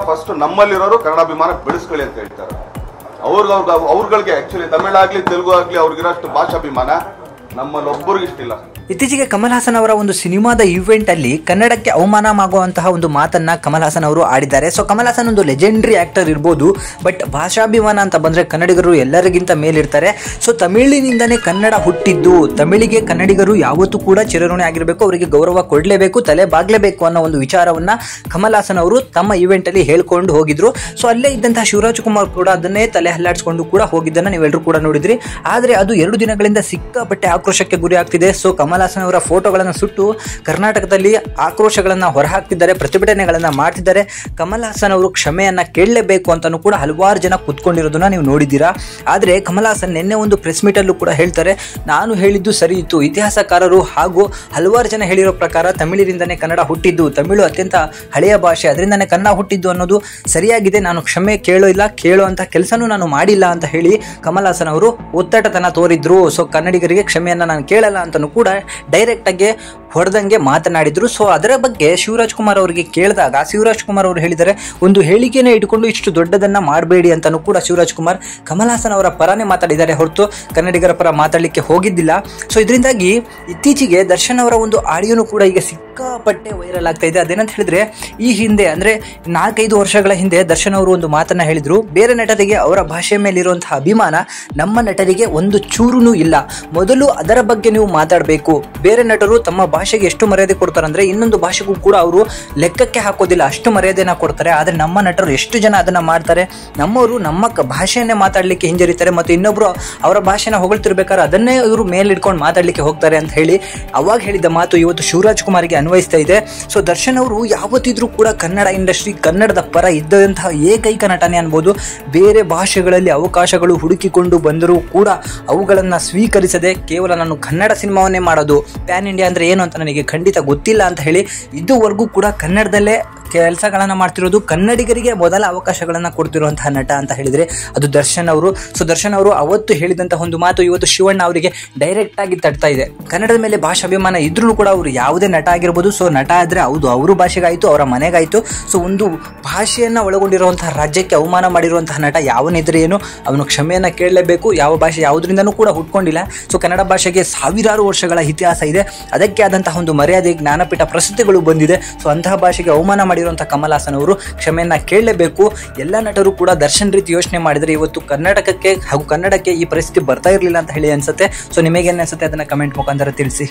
First ನಮ್ಮಲ್ಲಿರೋರು ಕನ್ನಡಾಭಿಮಾನ ಬೆಳೆಸ್ಕೊಳ್ಳಿ ಅಂತ ಹೇಳ್ತಾರೆ. ಅವ್ರಗಳಿಗೆ actually Tamil ಆಗ್ಲಿ ತೆಲುಗು ಆಗ್ಲಿ ಅವ್ರಿಗಿರೋಷ್ಟು ಭಾಷಾಭಿಮಾನ ನಮ್ಮಲ್ಲಿ ಒಬ್ಬರಿಗೆ ಇಷ್ಟಿಲ್ಲ. ಇತ್ತೀಚೆಗೆ ಕಮಲ್ ಹಾಸನ್ ಅವರ ಒಂದು ಸಿನಿಮಾದ ಈವೆಂಟ್ ಅಲ್ಲಿ ಕನ್ನಡಕ್ಕೆ ಅವಮಾನವಾಗುವಂತಹ ಒಂದು ಮಾತನ್ನ ಕಮಲ್ ಹಾಸನ್ ಅವರು ಆಡಿದ್ದಾರೆ. ಸೊ ಕಮಲ್ ಹಾಸನ್ ಒಂದು ಲೆಜೆಂಡರಿ ಆಕ್ಟರ್ ಇರ್ಬೋದು, ಬಟ್ ಭಾಷಾಭಿಮಾನ ಅಂತ ಬಂದ್ರೆ ಕನ್ನಡಿಗರು ಎಲ್ಲರಿಗಿಂತ ಮೇಲಿರ್ತಾರೆ. ಸೊ ತಮಿಳಿನಿಂದನೇ ಕನ್ನಡ ಹುಟ್ಟಿದ್ದು, ತಮಿಳಿಗೆ ಕನ್ನಡಿಗರು ಯಾವತ್ತೂ ಕೂಡ ಚಿರಋಣಿ ಆಗಿರಬೇಕು, ಅವರಿಗೆ ಗೌರವ ಕೊಡಲೇಬೇಕು, ತಲೆ ಬಾಗ್ಲೇಬೇಕು ಅನ್ನೋ ಒಂದು ವಿಚಾರವನ್ನ ಕಮಲ್ ಹಾಸನ್ ಅವರು ತಮ್ಮ ಈವೆಂಟ್ ಅಲ್ಲಿ ಹೇಳ್ಕೊಂಡು ಹೋಗಿದ್ರು. ಸೊ ಅಲ್ಲೇ ಇದ್ದಂತಹ ಶಿವರಾಜ್ ಕುಮಾರ್ ಕೂಡ ಅದನ್ನೇ ತಲೆ ಹಲ್ಲಾಡಿಸ್ಕೊಂಡು ಕೂಡ ಹೋಗಿದ್ದನ್ನ ನೀವೆಲ್ಲರೂ ಕೂಡ ನೋಡಿದ್ರಿ. ಆದ್ರೆ ಅದು 2 ದಿನಗಳಿಂದ ಸಿಕ್ಕಾಪಟ್ಟೆ ಆಕ್ರೋಶಕ್ಕೆ ಗುರಿ ಆಗ್ತಿದೆ. ಸೊ ಕಮಲ್ ಹಾಸನ್ ಅವರ ಫೋಟೋಗಳನ್ನು ಸುಟ್ಟು ಕರ್ನಾಟಕದಲ್ಲಿ ಆಕ್ರೋಶಗಳನ್ನ ಹೊರಹಾಕ್ತಿದ್ದಾರೆ, ಪ್ರತಿಭಟನೆಗಳನ್ನ ಮಾಡ್ತಿದ್ದಾರೆ. ಕಮಲ್ ಹಾಸನ್ ಅವರು ಕ್ಷಮೆಯನ್ನ ಕೇಳಲೇಬೇಕು ಅಂತಾನು ಕೂಡ ಹಲವಾರು ಜನ ಕುತ್ಕೊಂಡಿರೋದನ್ನ ನೀವು ನೋಡಿದ್ದೀರಾ. ಆದ್ರೆ ಕಮಲ್ ಹಾಸನ್ ನಿನ್ನೆ ಒಂದು ಪ್ರೆಸ್ ಮೀಟ್ ಅಲ್ಲೂ ಕೂಡ ಹೇಳ್ತಾರೆ, ನಾನು ಹೇಳಿದ್ದು ಸರಿ ಇತ್ತು, ಇತಿಹಾಸಕಾರರು ಹಾಗೂ ಹಲವಾರು ಜನ ಹೇಳಿರೋ ಪ್ರಕಾರ ತಮಿಳಿನಿಂದನೇ ಕನ್ನಡ ಹುಟ್ಟಿದ್ದು, ತಮಿಳು ಅತ್ಯಂತ ಹಳೆಯ ಭಾಷೆ, ಅದರಿಂದನೇ ಕನ್ನಡ ಹುಟ್ಟಿದ್ದು ಅನ್ನೋದು ಸರಿಯಾಗಿದೆ, ನಾನು ಕ್ಷಮೆ ಕೇಳೋ ಅಂತ ಕೆಲಸನೂ ನಾನು ಮಾಡಿಲ್ಲ ಅಂತ ಹೇಳಿ ಕಮಲ್ ಹಾಸನ್ ಅವರು ಒತ್ತಡತನ ತೋರಿದ್ರು. ಸೊ ಕನ್ನಡಿಗರಿಗೆ ಕ್ಷಮೆಯನ್ನ ನಾನು ಕೇಳಲ್ಲ ಅಂತನೂ ಕೂಡ ಡೈರೆಕ್ಟ್ ಆಗಿ ಹೊಡೆದಂಗೆ ಮಾತನಾಡಿದ್ರು. ಸೊ ಅದರ ಬಗ್ಗೆ ಶಿವರಾಜ್ ಕುಮಾರ್ ಅವರಿಗೆ ಕೇಳಿದಾಗ ಶಿವರಾಜ್ ಕುಮಾರ್ ಅವರು ಹೇಳಿದರೆ, ಒಂದು ಹೇಳಿಕೆನೇ ಇಟ್ಕೊಂಡು ಇಷ್ಟು ದೊಡ್ಡದನ್ನ ಮಾಡಬೇಡಿ ಅಂತಾನೂ ಕೂಡ ಶಿವರಾಜ್ ಕುಮಾರ್ ಕಮಲ್ ಹಾಸನ್ ಅವರ ಪರನೇ ಮಾತಾಡಿದ್ದಾರೆ ಹೊರತು ಕನ್ನಡಿಗರ ಪರ ಮಾತಾಡಲಿಕ್ಕೆ ಹೋಗಿದ್ದಿಲ್ಲ. ಸೊ ಇದರಿಂದಾಗಿ ಇತ್ತೀಚೆಗೆ ದರ್ಶನ್ ಅವರ ಒಂದು ಆಡಿಯೋನು ಕೂಡ ಈಗ ಸಿಕ್ಕಾಪಟ್ಟೆ ವೈರಲ್ ಆಗ್ತಾ ಇದೆ. ಅದೇನಂತ ಹೇಳಿದ್ರೆ, ಈ ಹಿಂದೆ ಅಂದ್ರೆ 4-5 ವರ್ಷಗಳ ಹಿಂದೆ ದರ್ಶನ್ ಅವರು ಒಂದು ಮಾತನ್ನ ಹೇಳಿದ್ರು, ಬೇರೆ ನಟರಿಗೆ ಅವರ ಭಾಷೆ ಮೇಲಿರುವಂತಹ ಅಭಿಮಾನ ನಮ್ಮ ನಟರಿಗೆ ಒಂದು ಚೂರುನೂ ಇಲ್ಲ, ಮೊದಲು ಅದರ ಬಗ್ಗೆ ನೀವು ಮಾತಾಡಬೇಕು. ಬೇರೆ ನಟರು ತಮ್ಮ ಭಾಷೆಗೆ ಎಷ್ಟು ಮರ್ಯಾದೆ ಕೊಡ್ತಾರೆ ಅಂದ್ರೆ ಇನ್ನೊಂದು ಭಾಷೆಗೂ ಕೂಡ ಅವರು ಲೆಕ್ಕಕ್ಕೆ ಹಾಕೋದಿಲ್ಲ, ಅಷ್ಟು ಮರ್ಯಾದೆನ ಕೊಡ್ತಾರೆ. ಆದ್ರೆ ನಮ್ಮ ನಟರು ಎಷ್ಟು ಜನ ಅದನ್ನ ಮಾಡ್ತಾರೆ, ನಮ್ಮವರು ನಮ್ಮ ಭಾಷೆಯನ್ನೇ ಮಾತಾಡ್ಲಿಕ್ಕೆ ಹಿಂಜರಿತಾರೆ, ಮತ್ತು ಇನ್ನೊಬ್ರು ಅವರ ಭಾಷೆನ ಹೊಗಳ್ತಿರ್ಬೇಕಾದ್ರೆ ಅದನ್ನೇ ಇವರು ಮೇಲಿಡ್ಕೊಂಡು ಮಾತಾಡ್ಲಿಕ್ಕೆ ಹೋಗ್ತಾರೆ ಅಂತ ಹೇಳಿ ಅವಾಗ ಹೇಳಿದ ಮಾತು ಇವತ್ತು ಶಿವರಾಜ್ ಕುಮಾರ್ಗೆ ಅನ್ವಯಿಸ್ತಾ ಇದೆ. ಸೊ ದರ್ಶನ್ ಅವರು ಯಾವತ್ತಿದ್ರೂ ಕೂಡ ಕನ್ನಡ ಇಂಡಸ್ಟ್ರಿ, ಕನ್ನಡದ ಪರ ಇದ್ದಂತಹ ಏಕೈಕ ನಟನೆ ಅನ್ಬೋದು. ಬೇರೆ ಭಾಷೆಗಳಲ್ಲಿ ಅವಕಾಶಗಳು ಹುಡುಕಿಕೊಂಡು ಬಂದರೂ ಕೂಡ ಅವುಗಳನ್ನ ಸ್ವೀಕರಿಸದೆ ಕೇವಲ ನಾನು ಕನ್ನಡ ಸಿನಿಮಾವನ್ನೇ ಮಾಡೋದು, ಪ್ಯಾನ್ ಇಂಡಿಯಾ ಅಂದ್ರೆ ಏನು ಅಂತ ನನಗೆ ಖಂಡಿತ ಗೊತ್ತಿಲ್ಲ ಅಂತ ಹೇಳಿ ಇದುವರೆಗೂ ಕೂಡ ಕನ್ನಡದಲ್ಲೇ ಕೆಲಸಗಳನ್ನ ಮಾಡ್ತಿರೋದು, ಕನ್ನಡಿಗರಿಗೆ ಮೊದಲ ಅವಕಾಶಗಳನ್ನ ಕೊಡ್ತಿರುವಂತಹ ನಟ ಅಂತ ಹೇಳಿದ್ರೆ ಅದು ದರ್ಶನ್ ಅವರು. ಸೊ ದರ್ಶನ್ ಅವರು ಅವತ್ತು ಹೇಳಿದಂತಹ ಒಂದು ಮಾತು ಇವತ್ತು ಶಿವಣ್ಣ ಅವರಿಗೆ ಡೈರೆಕ್ಟ್ ಆಗಿ ತಟ್ತಾ ಇದೆ. ಕನ್ನಡದ ಮೇಲೆ ಭಾಷಾಭಿಮಾನ ಇದ್ರೂ ಕೂಡ ಅವರು ಯಾವುದೇ ನಟ ಆಗಿರ್ಬೋದು, ಸೊ ನಟ ಆದ್ರೆ ಹೌದು ಅವ್ರ ಭಾಷೆಗಾಯ್ತು, ಅವರ ಮನೆಗಾಯ್ತು. ಸೊ ಒಂದು ಭಾಷೆಯನ್ನ ಒಳಗೊಂಡಿರುವಂತಹ ರಾಜ್ಯಕ್ಕೆ ಅವಮಾನ ಮಾಡಿರುವಂತಹ ನಟ ಯಾವನಿದ್ರೆ ಏನು, ಅವನು ಕ್ಷಮೆಯನ್ನ ಕೇಳಲೇಬೇಕು. ಯಾವ ಭಾಷೆ ಯಾವುದರಿಂದನೂ ಕೂಡ ಹುಟ್ಕೊಂಡಿಲ್ಲ. ಸೊ ಕನ್ನಡ ಭಾಷೆಗೆ ಸಾವಿರಾರು ವರ್ಷಗಳ ಇತಿಹಾಸ ಇದೆ, ಅದಕ್ಕೆ ಆದಂತಹ ಒಂದು ಮರ್ಯಾದೆ, ಜ್ಞಾನಪೀಠ ಪ್ರಶಸ್ತಿಗಳು ಬಂದಿದೆ. ಸೊ ಅಂತಹ ಭಾಷೆಗೆ ಅವಮಾನ ಮಾಡಿರುವಂತಹ ಕಮಲ್ ಹಾಸನ್ ಅವರು ಕ್ಷಮೆಯನ್ನ ಕೇಳಲೇಬೇಕು. ಎಲ್ಲ ನಟರು ಕೂಡ ದರ್ಶನ್ ರೀತಿ ಯೋಚನೆ ಮಾಡಿದ್ರೆ ಇವತ್ತು ಕರ್ನಾಟಕಕ್ಕೆ ಹಾಗೂ ಕನ್ನಡಕ್ಕೆ ಈ ಪರಿಸ್ಥಿತಿ ಬರ್ತಾ ಇರಲಿಲ್ಲ ಅಂತ ಹೇಳಿ ಅನ್ಸುತ್ತೆ. ಸೊ ನಿಮಗೇನು ಅನ್ಸುತ್ತೆ ಅದನ್ನ ಕಮೆಂಟ್ ಮುಖಾಂತರ ತಿಳಿಸಿ.